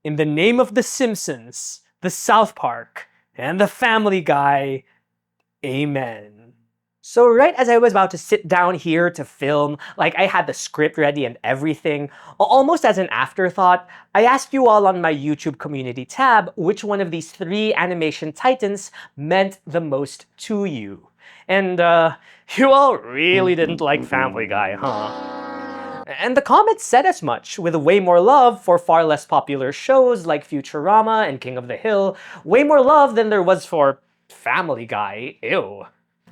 In the name of The Simpsons, the South Park, and the Family Guy, amen. So right as I was about to sit down here to film, like I had the script ready and everything, almost as an afterthought, I asked you all on my YouTube community tab which one of these three animation titans meant the most to you. And you all really didn't like Family Guy, huh? And the comments said as much, with way more love for far less popular shows like Futurama and King of the Hill, way more love than there was for Family Guy, ew.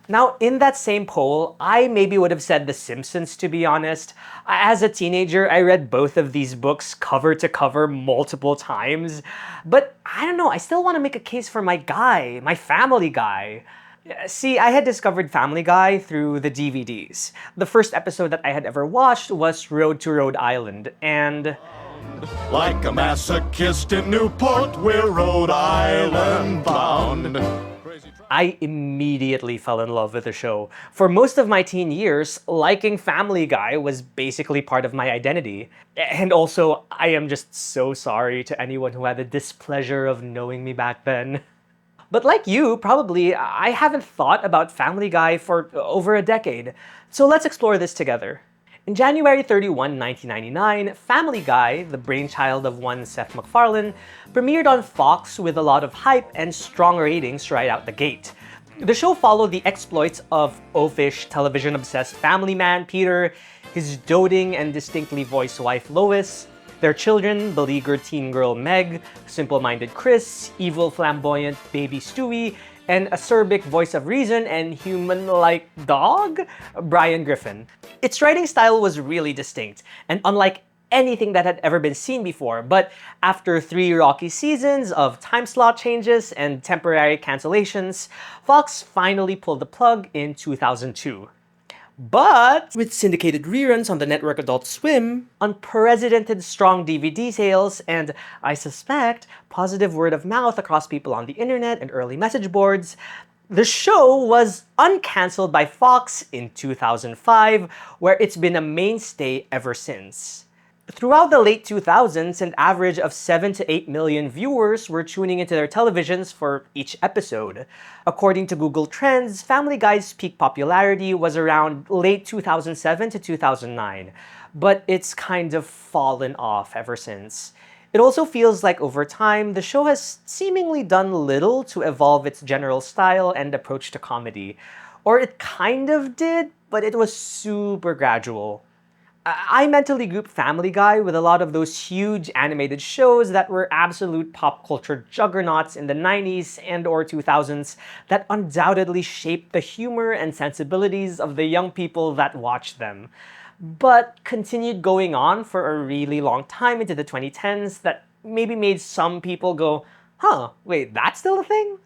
Now, in that same poll, I maybe would have said The Simpsons, to be honest. As a teenager, I read both of these books cover to cover multiple times. But I don't know, I still want to make a case for my guy, my Family Guy. See, I had discovered Family Guy through the DVDs. The first episode that I had ever watched was Road to Rhode Island, and like a masochist in Newport, we're Rhode Island bound. I immediately fell in love with the show. For most of my teen years, liking Family Guy was basically part of my identity. And also, I am just so sorry to anyone who had the displeasure of knowing me back then. But like you, probably, I haven't thought about Family Guy for over a decade. So let's explore this together. In January 31, 1999, Family Guy, the brainchild of one Seth MacFarlane, premiered on Fox with a lot of hype and strong ratings right out the gate. The show followed the exploits of oafish, television-obsessed family man Peter, his doting and distinctly voiced wife Lois, their children, beleaguered teen girl Meg, simple-minded Chris, evil flamboyant baby Stewie, and acerbic voice of reason and human-like dog, Brian Griffin. Its writing style was really distinct, and unlike anything that had ever been seen before, but after 3 rocky seasons of time slot changes and temporary cancellations, Fox finally pulled the plug in 2002. But with syndicated reruns on the network Adult Swim, unprecedented strong DVD sales, and I suspect positive word of mouth across people on the internet and early message boards, the show was uncancelled by Fox in 2005, where it's been a mainstay ever since. Throughout the late 2000s, an average of 7 to 8 million viewers were tuning into their televisions for each episode. According to Google Trends, Family Guy's peak popularity was around late 2007 to 2009, but it's kind of fallen off ever since. It also feels like over time, the show has seemingly done little to evolve its general style and approach to comedy. Or it kind of did, but it was super gradual. I mentally group Family Guy with a lot of those huge animated shows that were absolute pop culture juggernauts in the 90s and or 2000s that undoubtedly shaped the humor and sensibilities of the young people that watched them, but continued going on for a really long time into the 2010s that maybe made some people go, huh, wait, that's still a thing?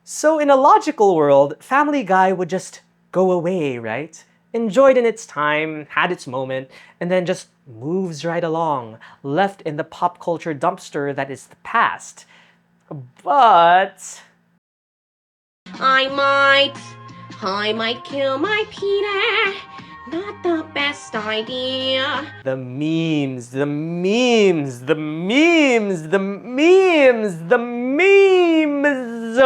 So in a logical world, Family Guy would just go away, right? Enjoyed in its time, had its moment, and then just moves right along, left in the pop culture dumpster that is the past. But I might kill my Peter. Not the best idea. the memes, the memes, the memes, the memes, the memes.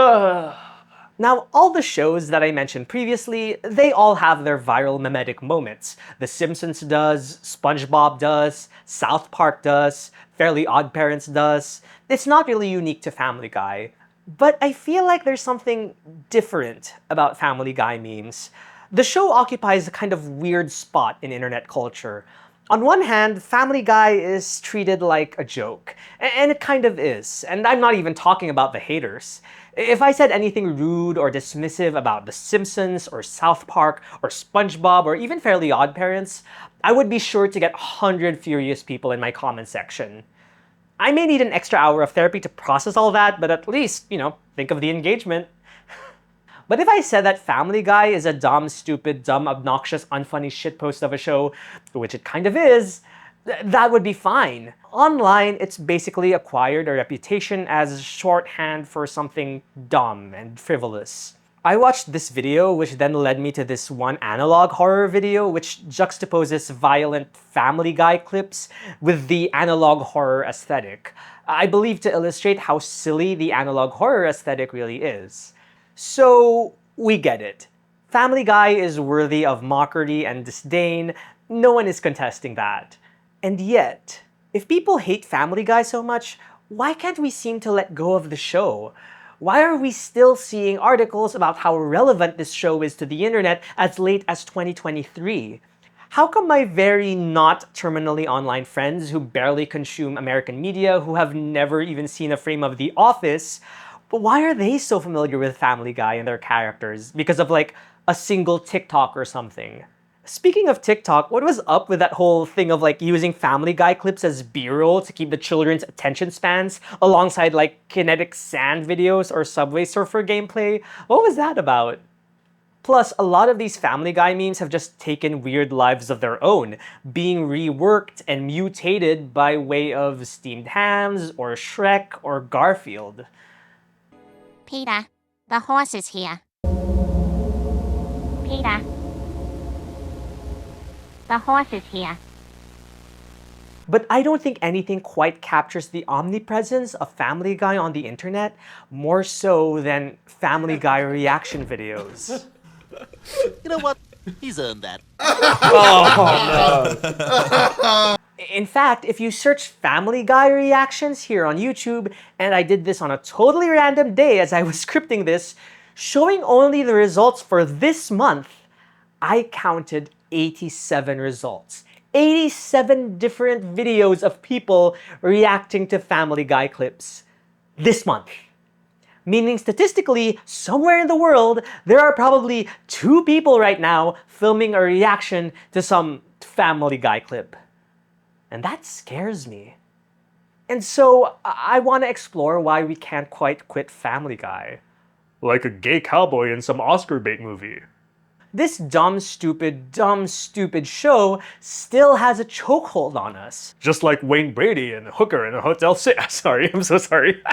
Now, all the shows that I mentioned previously, they all have their viral mimetic moments. The Simpsons does, SpongeBob does, South Park does, Fairly Odd Parents does. It's not really unique to Family Guy. But I feel like there's something different about Family Guy memes. The show occupies a kind of weird spot in internet culture. On one hand, Family Guy is treated like a joke, and it kind of is, and I'm not even talking about the haters. If I said anything rude or dismissive about The Simpsons or South Park or SpongeBob or even Fairly Odd Parents, I would be sure to get 100 furious people in my comment section. I may need an extra hour of therapy to process all that, but at least, think of the engagement. But if I said that Family Guy is a dumb, stupid, dumb, obnoxious, unfunny shitpost of a show, which it kind of is, that would be fine. Online, it's basically acquired a reputation as shorthand for something dumb and frivolous. I watched this video, which then led me to this one analog horror video, which juxtaposes violent Family Guy clips with the analog horror aesthetic. I believe to illustrate how silly the analog horror aesthetic really is. So, we get it. Family Guy is worthy of mockery and disdain. No one is contesting that. And yet, if people hate Family Guy so much, why can't we seem to let go of the show? Why are we still seeing articles about how relevant this show is to the internet as late as 2023? How come my very not terminally online friends who barely consume American media, who have never even seen a frame of The Office, but why are they so familiar with Family Guy and their characters? Because of like a single TikTok or something. Speaking of TikTok, what was up with that whole thing of like using Family Guy clips as B-roll to keep the children's attention spans alongside like kinetic sand videos or Subway Surfer gameplay? What was that about? Plus, a lot of these Family Guy memes have just taken weird lives of their own, being reworked and mutated by way of steamed hams or Shrek or Garfield. Peter, the horse is here. Peter, the horse is here. But I don't think anything quite captures the omnipresence of Family Guy on the internet more so than Family Guy reaction videos. You know what? He's earned that. In fact, if you search Family Guy reactions here on YouTube, and I did this on a totally random day as I was scripting this, showing only the results for this month, I counted 87 results. 87 different videos of people reacting to Family Guy clips this month. Meaning statistically, somewhere in the world, there are probably 2 people right now filming a reaction to some Family Guy clip. And that scares me. And so I want to explore why we can't quite quit Family Guy. Like a gay cowboy in some Oscar bait movie. This dumb, stupid show still has a chokehold on us. Just like Wayne Brady and Hooker in a Hotel Sorry, I'm so sorry.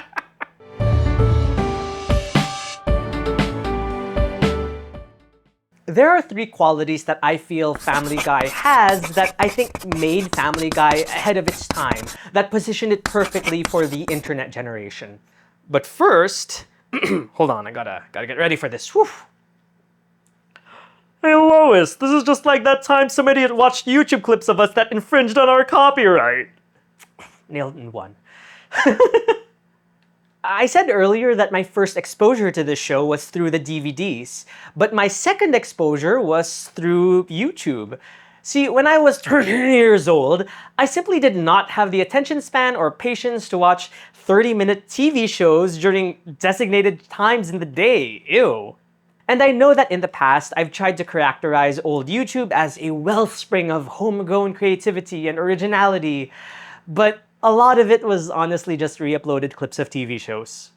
There are 3 qualities that I feel Family Guy has that I think made Family Guy ahead of its time, that positioned it perfectly for the internet generation. But first, hold on, I gotta get ready for this. Whew. Hey Lois, this is just like that time some idiot watched YouTube clips of us that infringed on our copyright. Nailed in one. I said earlier that my first exposure to this show was through the DVDs, but my second exposure was through YouTube. See, when I was 13 years old, I simply did not have the attention span or patience to watch 30-minute TV shows during designated times in the day. Ew. And I know that in the past, I've tried to characterize old YouTube as a wellspring of homegrown creativity and originality, but a lot of it was honestly just re-uploaded clips of TV shows.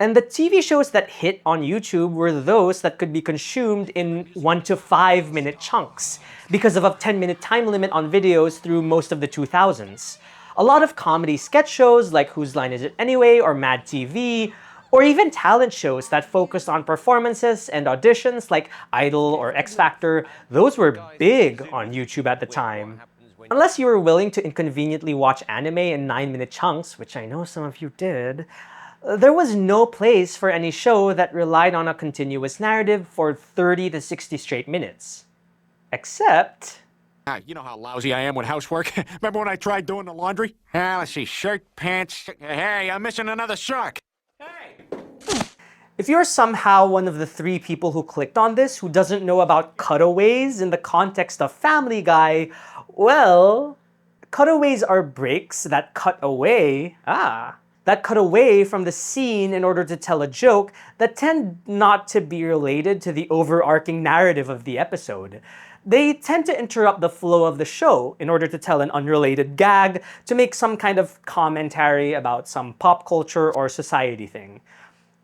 And the TV shows that hit on YouTube were those that could be consumed in 1 to 5 minute chunks because of a 10-minute time limit on videos through most of the 2000s. A lot of comedy sketch shows like Whose Line Is It Anyway or Mad TV, or even talent shows that focused on performances and auditions like Idol or X Factor, those were big on YouTube at the time. Unless you were willing to inconveniently watch anime in 9-minute chunks, which I know some of you did, there was no place for any show that relied on a continuous narrative for 30 to 60 straight minutes. Except... You know how lousy I am with housework. Remember when I tried doing the laundry? Let's see, shirt, pants... Hey, I'm missing another sock. If you're somehow one of the 3 people who clicked on this who doesn't know about cutaways in the context of Family Guy, well, cutaways are breaks that cut away from the scene in order to tell a joke that tend not to be related to the overarching narrative of the episode. They tend to interrupt the flow of the show in order to tell an unrelated gag, to make some kind of commentary about some pop culture or society thing.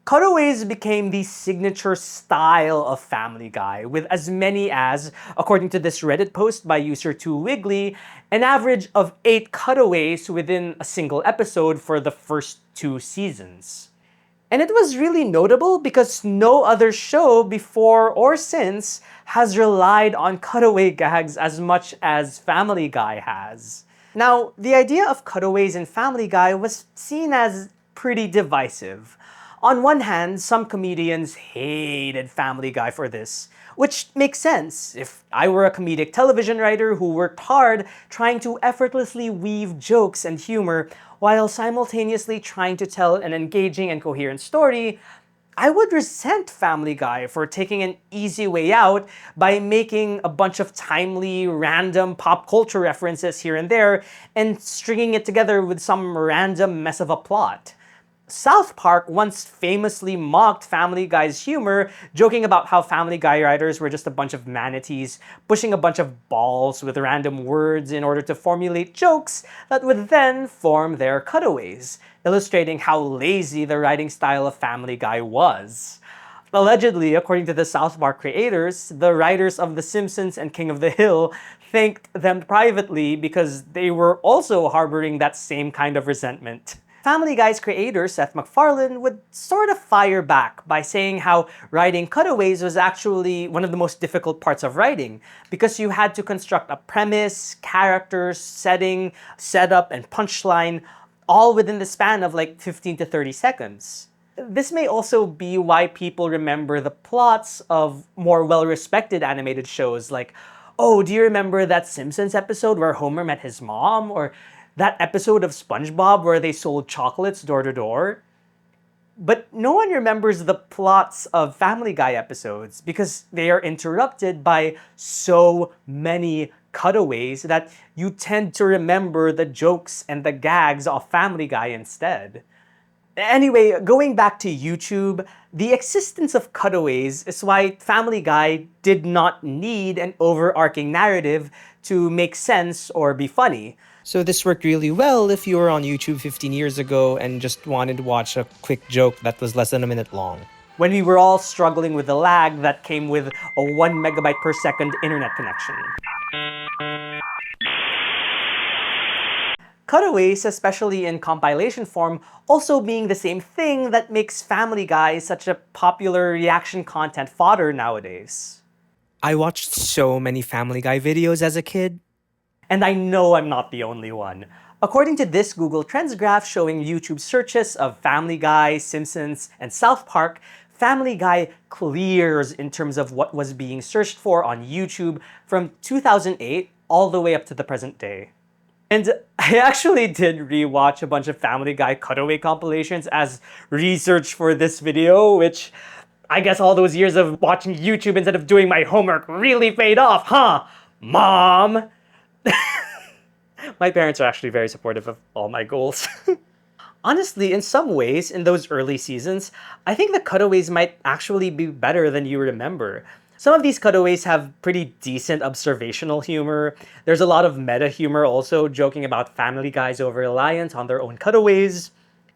Cutaways became the signature style of Family Guy, with as many as, according to this Reddit post by user 2Wiggly, an average of 8 cutaways within a single episode for the first 2 seasons. And it was really notable because no other show before or since has relied on cutaway gags as much as Family Guy has. Now, the idea of cutaways in Family Guy was seen as pretty divisive. On one hand, some comedians hated Family Guy for this, which makes sense. If I were a comedic television writer who worked hard trying to effortlessly weave jokes and humor while simultaneously trying to tell an engaging and coherent story, I would resent Family Guy for taking an easy way out by making a bunch of timely, random pop culture references here and there and stringing it together with some random mess of a plot. South Park once famously mocked Family Guy's humor, joking about how Family Guy writers were just a bunch of manatees pushing a bunch of balls with random words in order to formulate jokes that would then form their cutaways, illustrating how lazy the writing style of Family Guy was. Allegedly, according to the South Park creators, the writers of The Simpsons and King of the Hill thanked them privately because they were also harboring that same kind of resentment. Family Guy's creator, Seth MacFarlane, would sort of fire back by saying how writing cutaways was actually one of the most difficult parts of writing because you had to construct a premise, characters, setting, setup, and punchline all within the span of like 15 to 30 seconds. This may also be why people remember the plots of more well-respected animated shows like, oh, do you remember that Simpsons episode where Homer met his mom? Or that episode of SpongeBob where they sold chocolates door to door? But no one remembers the plots of Family Guy episodes because they are interrupted by so many cutaways that you tend to remember the jokes and the gags of Family Guy instead. Anyway, going back to YouTube, the existence of cutaways is why Family Guy did not need an overarching narrative to make sense or be funny. So this worked really well if you were on YouTube 15 years ago and just wanted to watch a quick joke that was less than a minute long. When we were all struggling with the lag that came with a 1 megabyte per second internet connection. Cutaways, especially in compilation form, also being the same thing that makes Family Guy such a popular reaction content fodder nowadays. I watched so many Family Guy videos as a kid. And I know I'm not the only one. According to this Google Trends graph showing YouTube searches of Family Guy, Simpsons, and South Park, Family Guy clears in terms of what was being searched for on YouTube from 2008 all the way up to the present day. And I actually did rewatch a bunch of Family Guy cutaway compilations as research for this video, which I guess all those years of watching YouTube instead of doing my homework really paid off, huh? Mom! My parents are actually very supportive of all my goals. Honestly, in some ways, in those early seasons, I think the cutaways might actually be better than you remember. Some of these cutaways have pretty decent observational humor. There's a lot of meta humor also, joking about Family Guy's over-reliance on their own cutaways.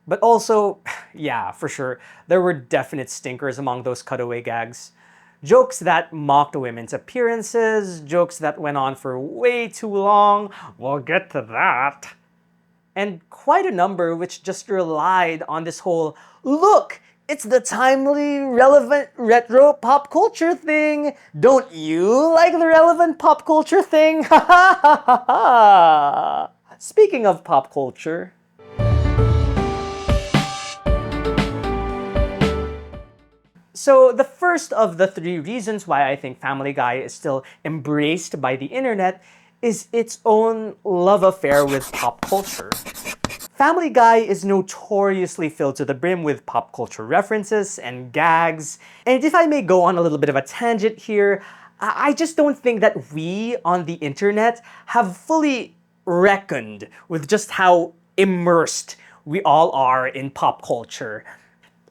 But also, yeah, for sure, there were definite stinkers among those cutaway gags. Jokes that mocked women's appearances, jokes that went on for way too long, we'll get to that. And quite a number which just relied on this whole, look, it's the timely, relevant, retro pop culture thing. Don't you like the relevant pop culture thing? Ha ha ha ha ha! Speaking of pop culture, so the first of the 3 reasons why I think Family Guy is still embraced by the internet is its own love affair with pop culture. Family Guy is notoriously filled to the brim with pop culture references and gags. And if I may go on a little bit of a tangent here, I just don't think that we on the internet have fully reckoned with just how immersed we all are in pop culture.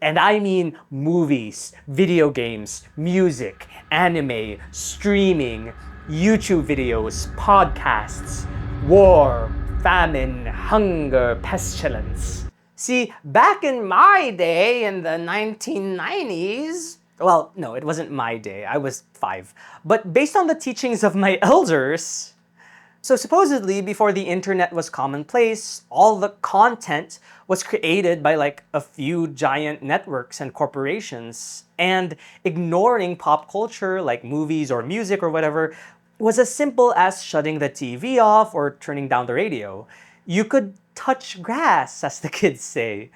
And I mean movies, video games, music, anime, streaming, YouTube videos, podcasts, war, famine, hunger, pestilence. See, back in my day, in the 1990s, well, no, it wasn't my day, I was 5. But based on the teachings of my elders, so supposedly before the internet was commonplace, all the content was created by like a few giant networks and corporations, and ignoring pop culture like movies or music or whatever, was as simple as shutting the TV off or turning down the radio. You could touch grass, as the kids say.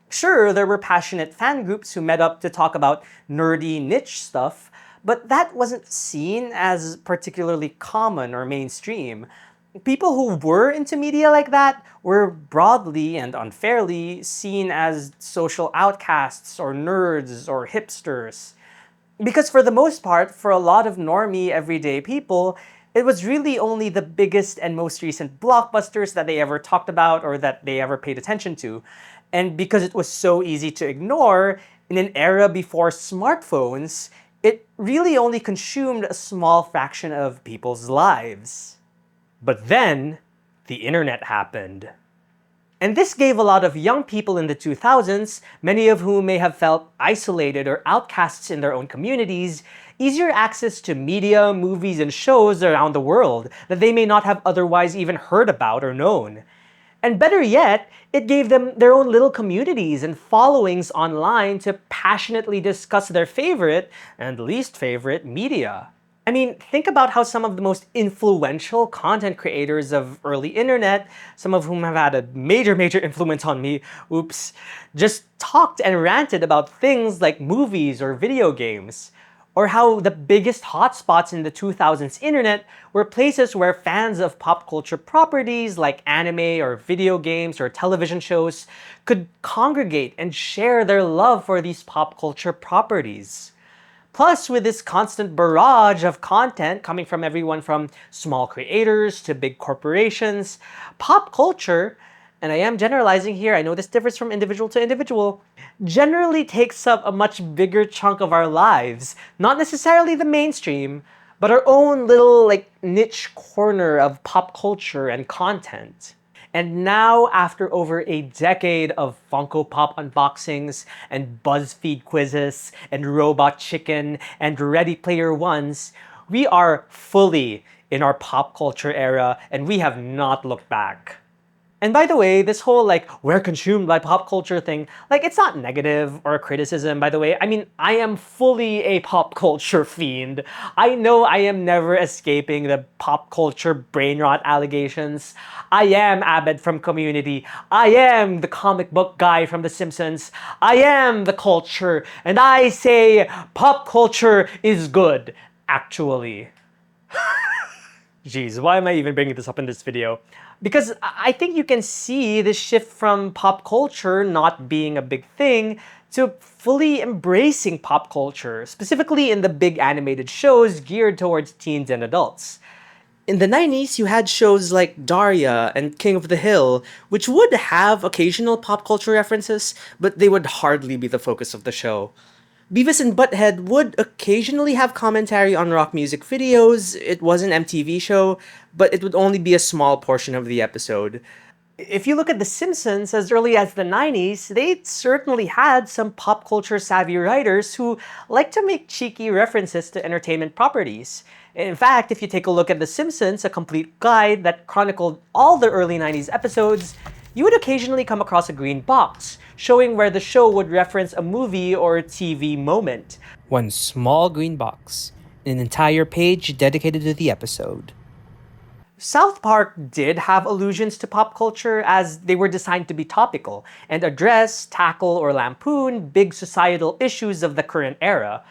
Sure, there were passionate fan groups who met up to talk about nerdy niche stuff, but that wasn't seen as particularly common or mainstream. People who were into media like that were broadly and unfairly seen as social outcasts or nerds or hipsters. Because for the most part, for a lot of normie everyday people, it was really only the biggest and most recent blockbusters that they ever talked about or that they ever paid attention to. And because it was so easy to ignore, in an era before smartphones, it really only consumed a small fraction of people's lives. But then, the internet happened. And this gave a lot of young people in the 2000s, many of whom may have felt isolated or outcasts in their own communities, easier access to media, movies, and shows around the world that they may not have otherwise even heard about or known. And better yet, it gave them their own little communities and followings online to passionately discuss their favorite and least favorite media. I mean, think about how some of the most influential content creators of early internet, some of whom have had a major influence on me, just talked and ranted about things like movies or video games. Or how the biggest hotspots in the 2000s internet were places where fans of pop culture properties like anime or video games or television shows could congregate and share their love for these pop culture properties. Plus, with this constant barrage of content coming from everyone from small creators to big corporations, pop culture, and I am generalizing here, I know this differs from individual to individual, generally takes up a much bigger chunk of our lives. Not necessarily the mainstream, but our own little niche corner of pop culture and content. And now, after over a decade of Funko Pop unboxings and BuzzFeed quizzes and Robot Chicken and Ready Player Ones, we are fully in our pop culture era and we have not looked back. And by the way, this whole we're consumed by pop culture thing, it's not negative or a criticism, by the way. I mean, I am fully a pop culture fiend. I know I am never escaping the pop culture brain rot allegations. I am Abed from Community. I am the comic book guy from The Simpsons. I am the culture. And I say pop culture is good, actually. Jeez, why am I even bringing this up in this video? Because I think you can see this shift from pop culture not being a big thing to fully embracing pop culture, specifically in the big animated shows geared towards teens and adults. In the 90s, you had shows like Daria and King of the Hill, which would have occasional pop culture references, but they would hardly be the focus of the show. Beavis and Butthead would occasionally have commentary on rock music videos. It was an MTV show, but it would only be a small portion of the episode. If you look at The Simpsons as early as the 90s, they certainly had some pop culture savvy writers who liked to make cheeky references to entertainment properties. In fact, if you take a look at The Simpsons, a complete guide that chronicled all the early 90s episodes, you would occasionally come across a green box, showing where the show would reference a movie or TV moment. One small green box, an entire page dedicated to the episode. South Park did have allusions to pop culture as they were designed to be topical and address, tackle, or lampoon big societal issues of the current era.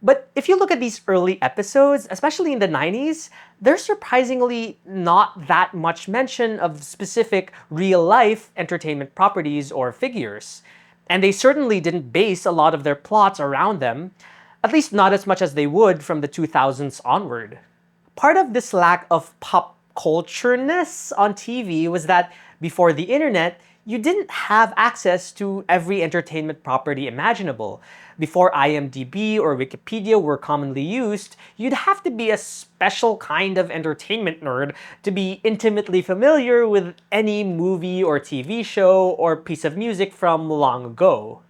But if you look at these early episodes, especially in the 90s, there's surprisingly not that much mention of specific real-life entertainment properties or figures. And they certainly didn't base a lot of their plots around them, at least not as much as they would from the 2000s onward. Part of this lack of pop culture-ness on TV was that before the internet, you didn't have access to every entertainment property imaginable. Before IMDb or Wikipedia were commonly used, you'd have to be a special kind of entertainment nerd to be intimately familiar with any movie or TV show or piece of music from long ago.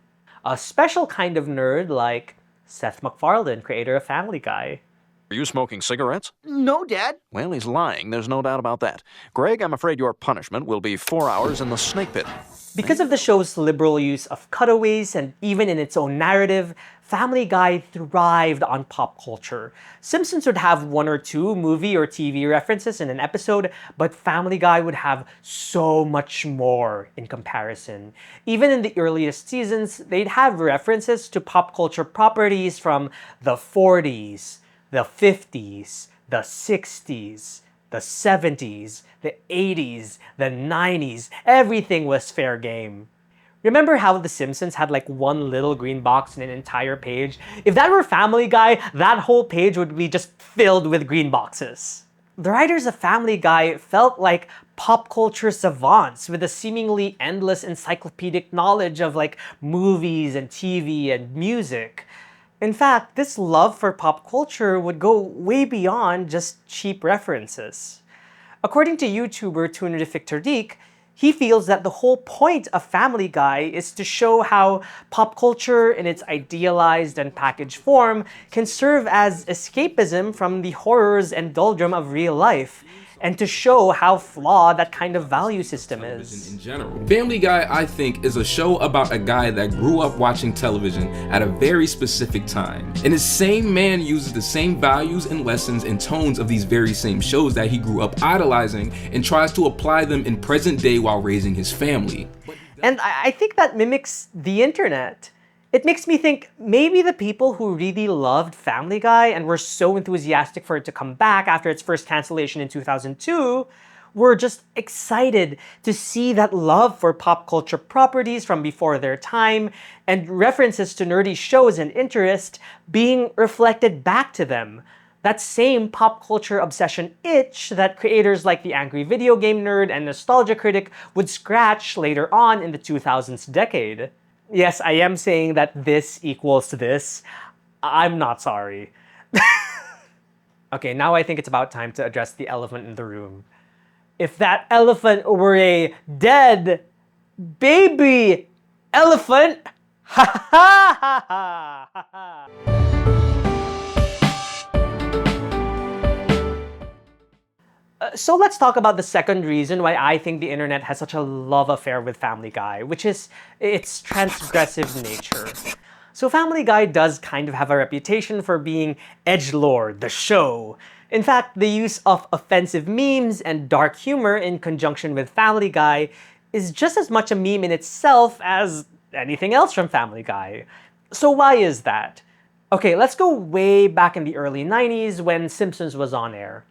A special kind of nerd like Seth MacFarlane, creator of Family Guy. Are you smoking cigarettes? No, Dad. Well, he's lying. There's no doubt about that. Greg, I'm afraid your punishment will be 4 hours in the snake pit. Because of the show's liberal use of cutaways and even in its own narrative, Family Guy thrived on pop culture. Simpsons would have 1 or 2 movie or TV references in an episode, but Family Guy would have so much more in comparison. Even in the earliest seasons, they'd have references to pop culture properties from the 40s, the 50s, the 60s, the 70s, the 80s, the 90s, everything was fair game. Remember how The Simpsons had like one little green box in an entire page? If that were Family Guy, that whole page would be just filled with green boxes. The writers of Family Guy felt like pop culture savants with a seemingly endless encyclopedic knowledge of like movies and TV and music. In fact, this love for pop culture would go way beyond just cheap references. According to YouTuber Tunerific Tariq, he feels that the whole point of Family Guy is to show how pop culture in its idealized and packaged form can serve as escapism from the horrors and doldrum of real life, and to show how flawed that kind of value system is. In general, Family Guy, I think, is a show about a guy that grew up watching television at a very specific time. And the same man uses the same values and lessons and tones of these very same shows that he grew up idolizing and tries to apply them in present day while raising his family. And I think that mimics the internet. It makes me think maybe the people who really loved Family Guy and were so enthusiastic for it to come back after its first cancellation in 2002 were just excited to see that love for pop culture properties from before their time and references to nerdy shows and interest being reflected back to them. That same pop culture obsession itch that creators like the Angry Video Game Nerd and Nostalgia Critic would scratch later on in the 2000s decade. Yes, I am saying that this equals to this. I'm not sorry. Okay, now I think it's about time to address the elephant in the room. If that elephant were a dead baby elephant, ha ha ha ha ha ha. So let's talk about the second reason why I think the internet has such a love affair with Family Guy, which is its transgressive nature. So Family Guy does kind of have a reputation for being edgelord, the show. In fact, the use of offensive memes and dark humor in conjunction with Family Guy is just as much a meme in itself as anything else from Family Guy. So why is that? Okay, let's go way back in the early 90s when Simpsons was on air.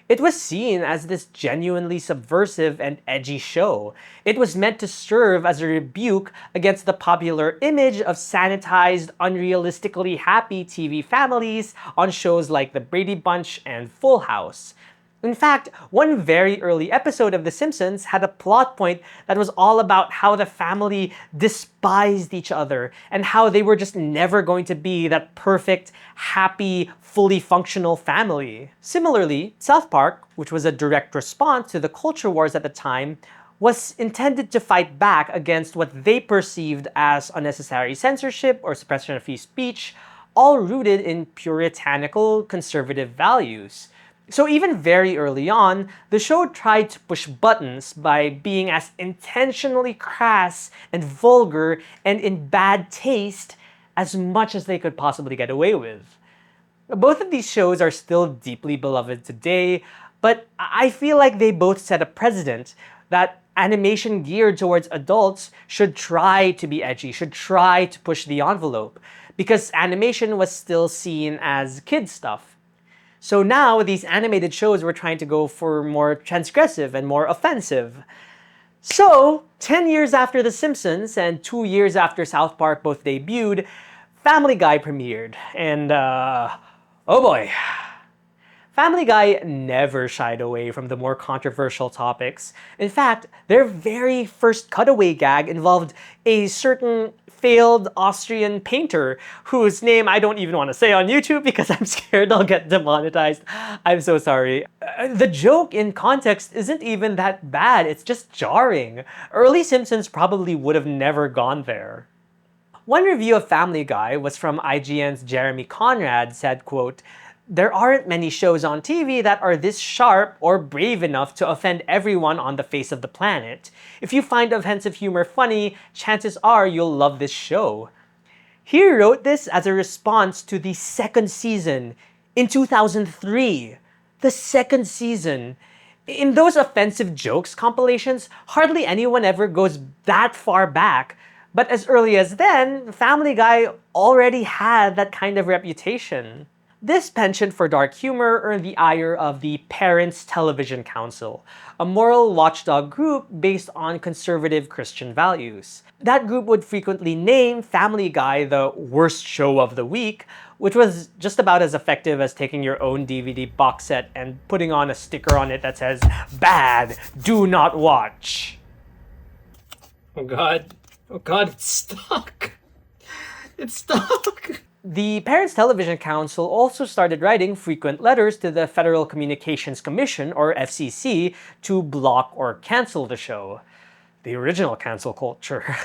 It was seen as this genuinely subversive and edgy show. It was meant to serve as a rebuke against the popular image of sanitized, unrealistically happy TV families on shows like The Brady Bunch and Full House. In fact, one very early episode of The Simpsons had a plot point that was all about how the family despised each other and how they were just never going to be that perfect, happy, fully functional family. Similarly, South Park, which was a direct response to the culture wars at the time, was intended to fight back against what they perceived as unnecessary censorship or suppression of free speech, all rooted in puritanical conservative values. So even very early on, the show tried to push buttons by being as intentionally crass and vulgar and in bad taste as much as they could possibly get away with. Both of these shows are still deeply beloved today, but I feel like they both set a precedent that animation geared towards adults should try to be edgy, should try to push the envelope, because animation was still seen as kid stuff. So now these animated shows were trying to go for more transgressive and more offensive. So, 10 years after The Simpsons and 2 years after South Park both debuted, Family Guy premiered. And oh boy. Family Guy never shied away from the more controversial topics. In fact, their very first cutaway gag involved a certain failed Austrian painter whose name I don't even want to say on YouTube because I'm scared I'll get demonetized. I'm so sorry. The joke in context isn't even that bad, it's just jarring. Early Simpsons probably would have never gone there. One review of Family Guy was from IGN's Jeremy Conrad said, quote, There aren't many shows on TV that are this sharp or brave enough to offend everyone on the face of the planet. If you find offensive humor funny, chances are you'll love this show. He wrote this as a response to the second season in 2003. The second season. In those offensive jokes compilations, hardly anyone ever goes that far back. But as early as then, Family Guy already had that kind of reputation. This penchant for dark humor earned the ire of the Parents Television Council, a moral watchdog group based on conservative Christian values. That group would frequently name Family Guy the worst show of the week, which was just about as effective as taking your own DVD box set and putting on a sticker on it that says, "Bad, do not watch." Oh god, it's stuck. It's stuck. The Parents Television Council also started writing frequent letters to the Federal Communications Commission, or FCC, to block or cancel the show. The original cancel culture.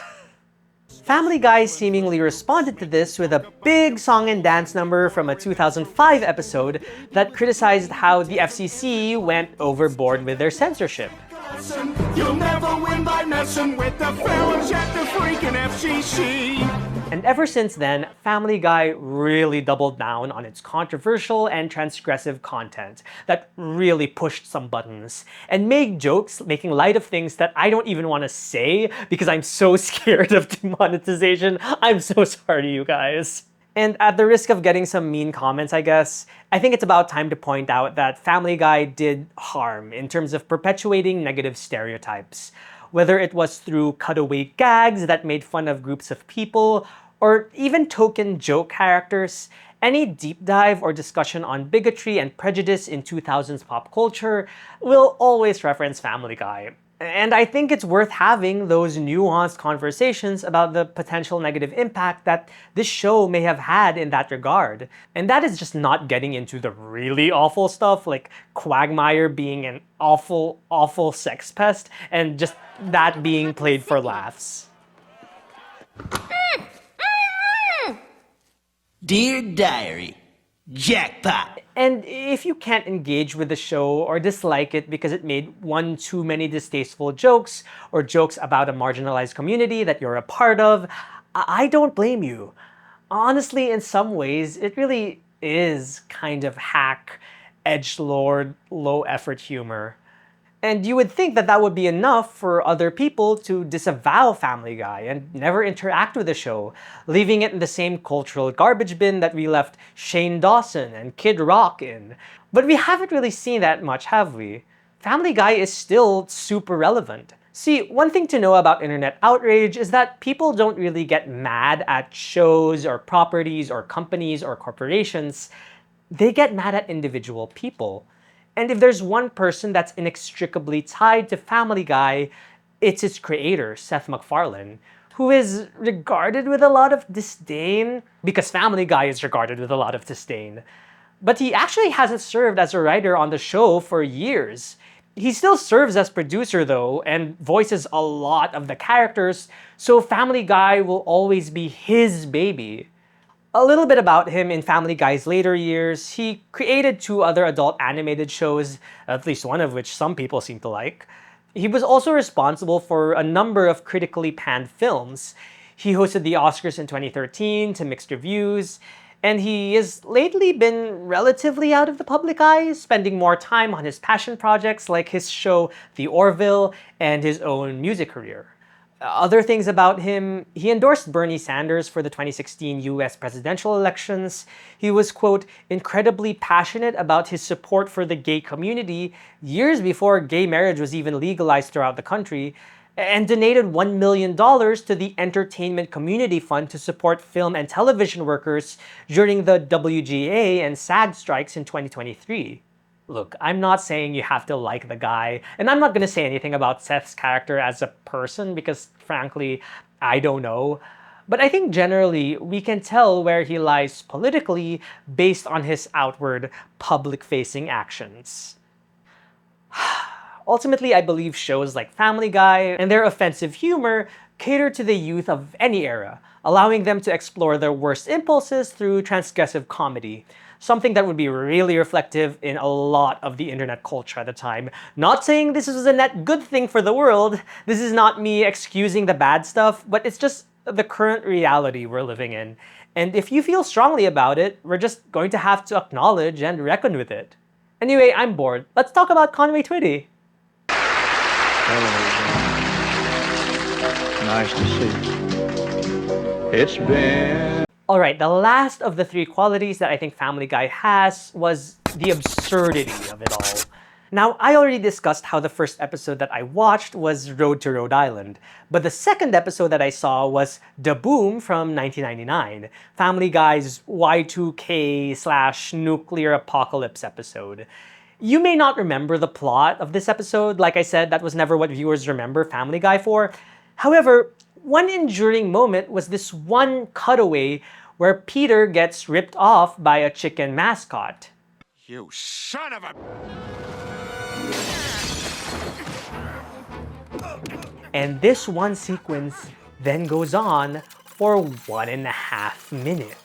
Family Guy seemingly responded to this with a big song and dance number from a 2005 episode that criticized how the FCC went overboard with their censorship. You'll never win by messing with the fellas at the freaking FCC. And ever since then, Family Guy really doubled down on its controversial and transgressive content that really pushed some buttons and made jokes making light of things that I don't even want to say because I'm so scared of demonetization. I'm so sorry, you guys. And at the risk of getting some mean comments, I guess, I think it's about time to point out that Family Guy did harm in terms of perpetuating negative stereotypes. Whether it was through cutaway gags that made fun of groups of people, or even token joke characters, any deep dive or discussion on bigotry and prejudice in 2000s pop culture will always reference Family Guy. And I think it's worth having those nuanced conversations about the potential negative impact that this show may have had in that regard. And that is just not getting into the really awful stuff like Quagmire being an awful, awful sex pest and just that being played for laughs. Dear Diary, jackpot. And if you can't engage with the show or dislike it because it made one too many distasteful jokes or jokes about a marginalized community that you're a part of, I don't blame you. Honestly, in some ways, it really is kind of hack, edgelord, low-effort humor. And you would think that that would be enough for other people to disavow Family Guy and never interact with the show, leaving it in the same cultural garbage bin that we left Shane Dawson and Kid Rock in. But we haven't really seen that much, have we? Family Guy is still super relevant. See, one thing to know about internet outrage is that people don't really get mad at shows or properties or companies or corporations. They get mad at individual people. And if there's one person that's inextricably tied to Family Guy, it's its creator, Seth MacFarlane, who is regarded with a lot of disdain, because Family Guy is regarded with a lot of disdain. But he actually hasn't served as a writer on the show for years. He still serves as producer though, and voices a lot of the characters, so Family Guy will always be his baby. A little bit about him in Family Guy's later years, he created 2 other adult animated shows, at least one of which some people seem to like. He was also responsible for a number of critically panned films. He hosted the Oscars in 2013 to mixed reviews, and he has lately been relatively out of the public eye, spending more time on his passion projects like his show The Orville and his own music career. Other things about him, he endorsed Bernie Sanders for the 2016 US presidential elections. He was, quote, incredibly passionate about his support for the gay community years before gay marriage was even legalized throughout the country, and donated $1 million to the Entertainment Community Fund to support film and television workers during the WGA and SAG strikes in 2023. Look, I'm not saying you have to like the guy, and I'm not going to say anything about Seth's character as a person because, frankly, I don't know. But I think generally we can tell where he lies politically based on his outward, public-facing actions. Ultimately, I believe shows like Family Guy and their offensive humor cater to the youth of any era, allowing them to explore their worst impulses through transgressive comedy. something that would be really reflective in a lot of the internet culture at the time. Not saying this is a net good thing for the world. This is not me excusing the bad stuff, but it's just the current reality we're living in. And if you feel strongly about it, we're just going to have to acknowledge and reckon with it. Anyway, I'm bored. Let's talk about Conway Twitty. Nice to see you. It's been... Alright, the last of the three qualities that I think Family Guy has was the absurdity of it all. Now, I already discussed how the first episode that I watched was Road to Rhode Island, but the second episode that I saw was Da Boom from 1999, Family Guy's Y2K/nuclear apocalypse episode. You may not remember the plot of this episode. Like I said, that was never what viewers remember Family Guy for. However, one enduring moment was this one cutaway where Peter gets ripped off by a chicken mascot. You son of a... And this one sequence then goes on for 1.5 minutes.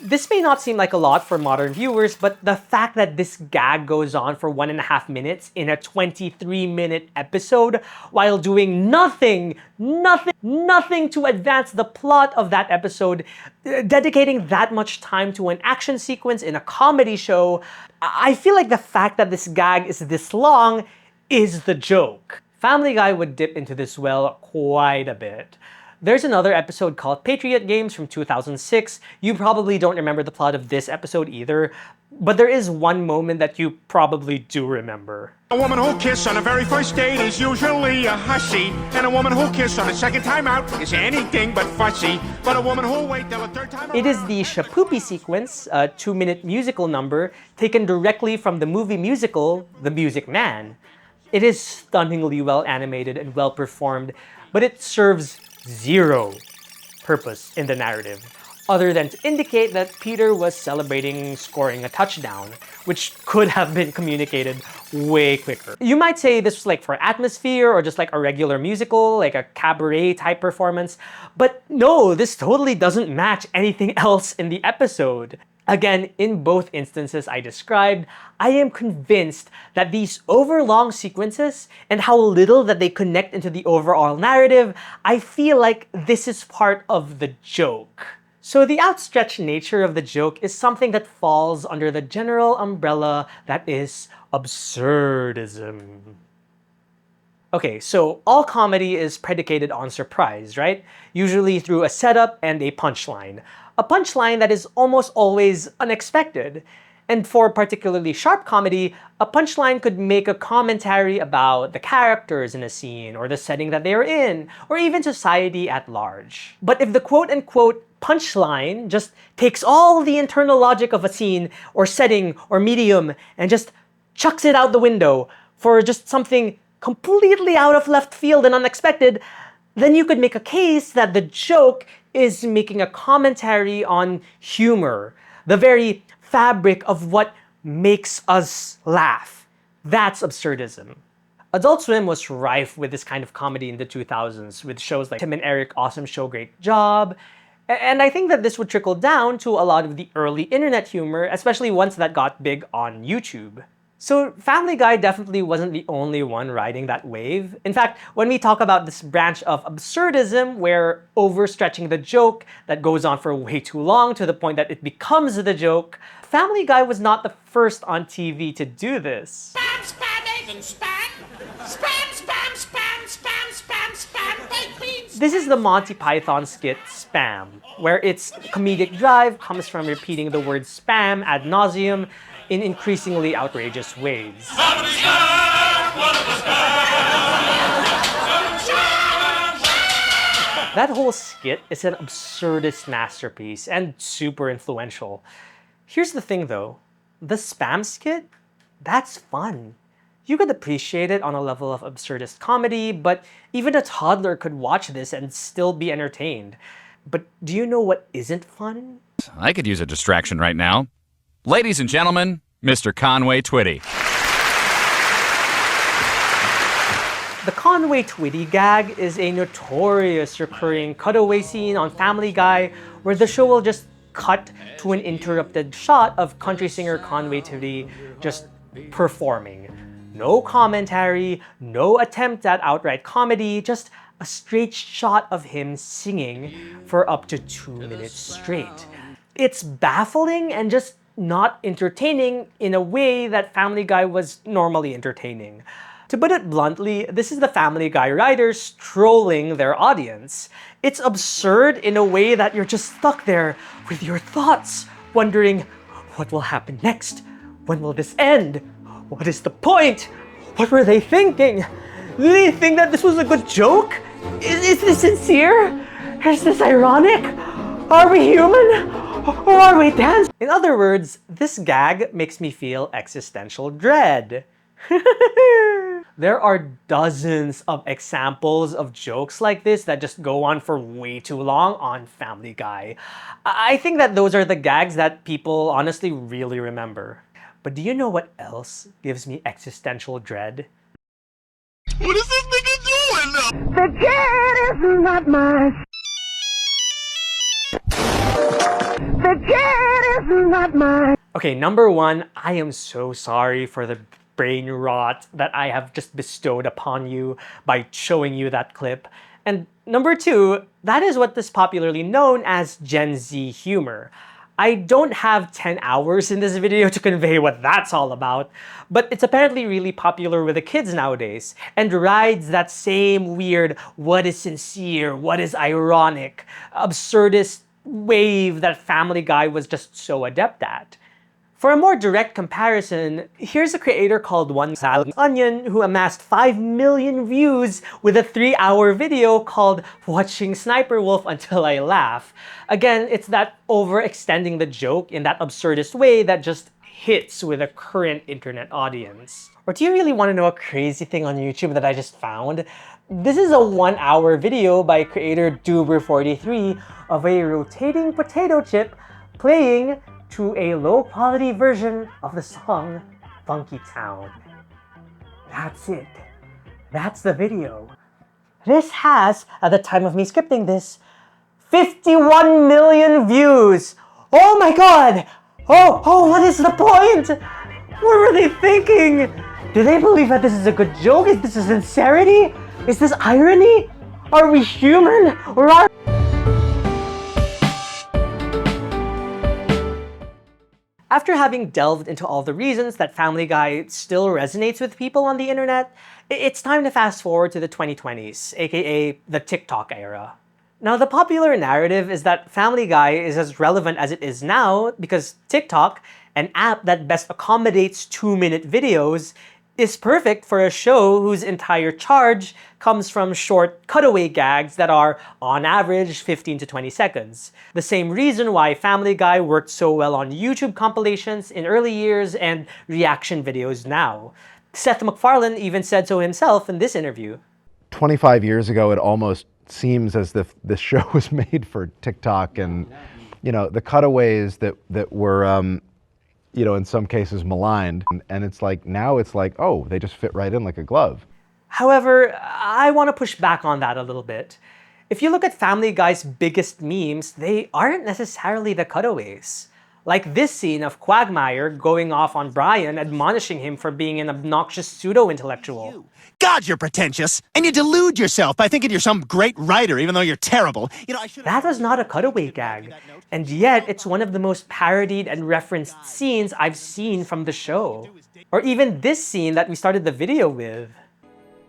This may not seem like a lot for modern viewers, but the fact that this gag goes on for 1.5 minutes in a 23-minute episode while doing nothing to advance the plot of that episode, dedicating that much time to an action sequence in a comedy show, I feel like the fact that this gag is this long is the joke. Family Guy would dip into this well quite a bit. There's another episode called Patriot Games from 2006. You probably don't remember the plot of this episode either, but there is one moment that you probably do remember. A woman who'll kiss on the very first date is usually a hussy, and a woman who'll kiss on the second time out is anything but fussy. But a woman who'll wait till the third time It is the Shapoopy sequence, a 2-minute musical number taken directly from the movie musical The Music Man. It is stunningly well animated and well performed, but it serves zero purpose in the narrative, other than to indicate that Peter was celebrating scoring a touchdown, which could have been communicated way quicker. You might say this was like for atmosphere or just like a regular musical, like a cabaret type performance, but no, this totally doesn't match anything else in the episode. Again, in both instances I described, I am convinced that these overlong sequences and how little that they connect into the overall narrative, I feel like this is part of the joke. So the outstretched nature of the joke is something that falls under the general umbrella that is absurdism. Okay, so all comedy is predicated on surprise, right? Usually through a setup and a punchline. A punchline that is almost always unexpected. And for particularly sharp comedy, a punchline could make a commentary about the characters in a scene, or the setting that they are in, or even society at large. But if the quote-unquote punchline just takes all the internal logic of a scene, or setting, or medium, and just chucks it out the window for just something completely out of left field and unexpected, then you could make a case that the joke is making a commentary on humor, the very fabric of what makes us laugh. That's absurdism. Adult Swim was rife with this kind of comedy in the 2000s, with shows like Tim and Eric Awesome Show Great Job, and I think that this would trickle down to a lot of the early internet humor, especially once that got big on YouTube. So Family Guy definitely wasn't the only one riding that wave. In fact, when we talk about this branch of absurdism where overstretching the joke that goes on for way too long to the point that it becomes the joke, Family Guy was not the first on TV to do this. Spam, spam, egg and spam. Spam, spam, spam, spam, spam, spam, baked beans. This is the Monty Python skit Spam, where its comedic drive comes from repeating the word spam ad nauseum in increasingly outrageous ways. That whole skit is an absurdist masterpiece and super influential. Here's the thing though, the Spam skit, that's fun. You could appreciate it on a level of absurdist comedy, but even a toddler could watch this and still be entertained. But do you know what isn't fun? I could use a distraction right now. Ladies and gentlemen, Mr. Conway Twitty. The Conway Twitty gag is a notorious recurring cutaway scene on Family Guy where the show will just cut to an interrupted shot of country singer Conway Twitty just performing. No commentary, no attempt at outright comedy, just a straight shot of him singing for up to 2 minutes straight. It's baffling and just not entertaining in a way that Family Guy was normally entertaining. To put it bluntly, this is the Family Guy writers trolling their audience. It's absurd in a way that you're just stuck there with your thoughts, wondering, what will happen next? When will this end? What is the point? What were they thinking? Do they think that this was a good joke? Is this sincere? Is this ironic? Are we human? Or are we dancing? In other words, this gag makes me feel existential dread. There are dozens of examples of jokes like this that just go on for way too long on Family Guy. I think that those are the gags that people honestly really remember. But do you know what else gives me existential dread? What is this nigga doing? The cat is not mine. The cat is not mine. Okay, number one, I am so sorry for the brain rot that I have just bestowed upon you by showing you that clip. And number two, that is what is popularly known as Gen Z humor. I don't have 10 hours in this video to convey what that's all about, but it's apparently really popular with the kids nowadays and rides that same weird what is sincere, what is ironic, absurdist wave that Family Guy was just so adept at. For a more direct comparison, here's a creator called One Salad Onion who amassed 5 million views with a 3-hour video called Watching Sniper Wolf Until I Laugh. Again, it's that overextending the joke in that absurdist way that just hits with a current internet audience. Or do you really want to know a crazy thing on YouTube that I just found? This is a 1-hour video by creator Duber43 of a rotating potato chip playing to a low-quality version of the song Funky Town. That's it. That's the video. This has, at the time of me scripting this, 51 million views! Oh my god! Oh, what is the point? What were they thinking? Do they believe that this is a good joke? Is this a sincerity? Is this irony? Are we human? Or are After having delved into all the reasons that Family Guy still resonates with people on the internet, it's time to fast forward to the 2020s, aka the TikTok era. Now, the popular narrative is that Family Guy is as relevant as it is now because TikTok, an app that best accommodates 2-minute videos, is perfect for a show whose entire charge comes from short cutaway gags that are, on average, 15 to 20 seconds. The same reason why Family Guy worked so well on YouTube compilations in early years and reaction videos now. Seth MacFarlane even said so himself in this interview. 25 years ago, it almost seems as if this show was made for TikTok, and the cutaways that were in some cases maligned, and it's like now it's like, oh, they just fit right in like a glove. However, I want to push back on that a little bit. If you look at Family Guy's biggest memes, they aren't necessarily the cutaways. Like this scene of Quagmire going off on Brian, admonishing him for being an obnoxious pseudo-intellectual. God, you're pretentious, and you delude yourself by thinking you're some great writer, even though you're terrible. That was not a cutaway gag, and yet it's one of the most parodied and referenced scenes I've seen from the show. Or even this scene that we started the video with.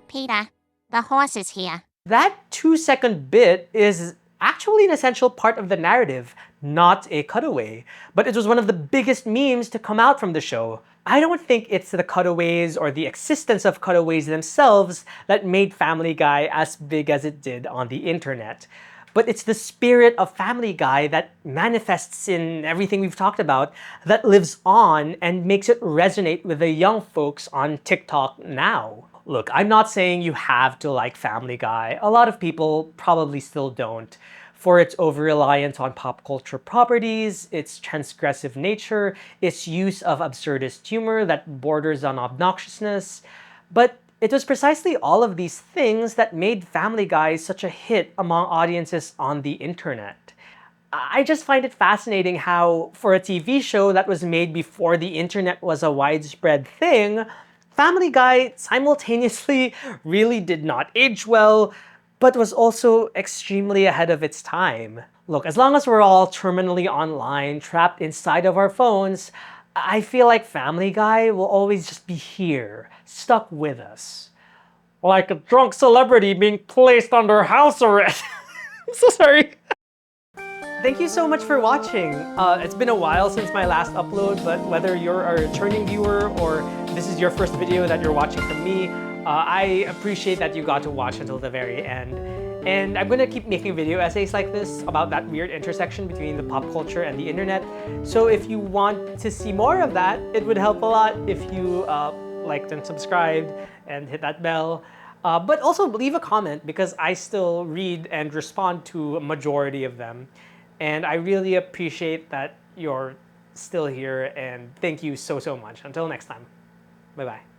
Peter, the horse is here. That 2-second bit is actually an essential part of the narrative, not a cutaway. But it was one of the biggest memes to come out from the show. I don't think it's the cutaways or the existence of cutaways themselves that made Family Guy as big as it did on the internet. But it's the spirit of Family Guy that manifests in everything we've talked about, that lives on and makes it resonate with the young folks on TikTok now. Look, I'm not saying you have to like Family Guy. A lot of people probably still don't, for its over-reliance on pop culture properties, its transgressive nature, its use of absurdist humor that borders on obnoxiousness. But it was precisely all of these things that made Family Guy such a hit among audiences on the internet. I just find it fascinating how, for a TV show that was made before the internet was a widespread thing, Family Guy simultaneously really did not age well, but was also extremely ahead of its time. Look, as long as we're all terminally online, trapped inside of our phones, I feel like Family Guy will always just be here, stuck with us. Like a drunk celebrity being placed under house arrest. I'm so sorry. Thank you so much for watching. It's been a while since my last upload, but whether you're a returning viewer or this is your first video that you're watching from me, I appreciate that you got to watch until the very end. And I'm gonna keep making video essays like this about that weird intersection between the pop culture and the internet. So if you want to see more of that, it would help a lot if you liked and subscribed and hit that bell. But also leave a comment because I still read and respond to a majority of them. And I really appreciate that you're still here, and thank you so much. Until next time, bye-bye.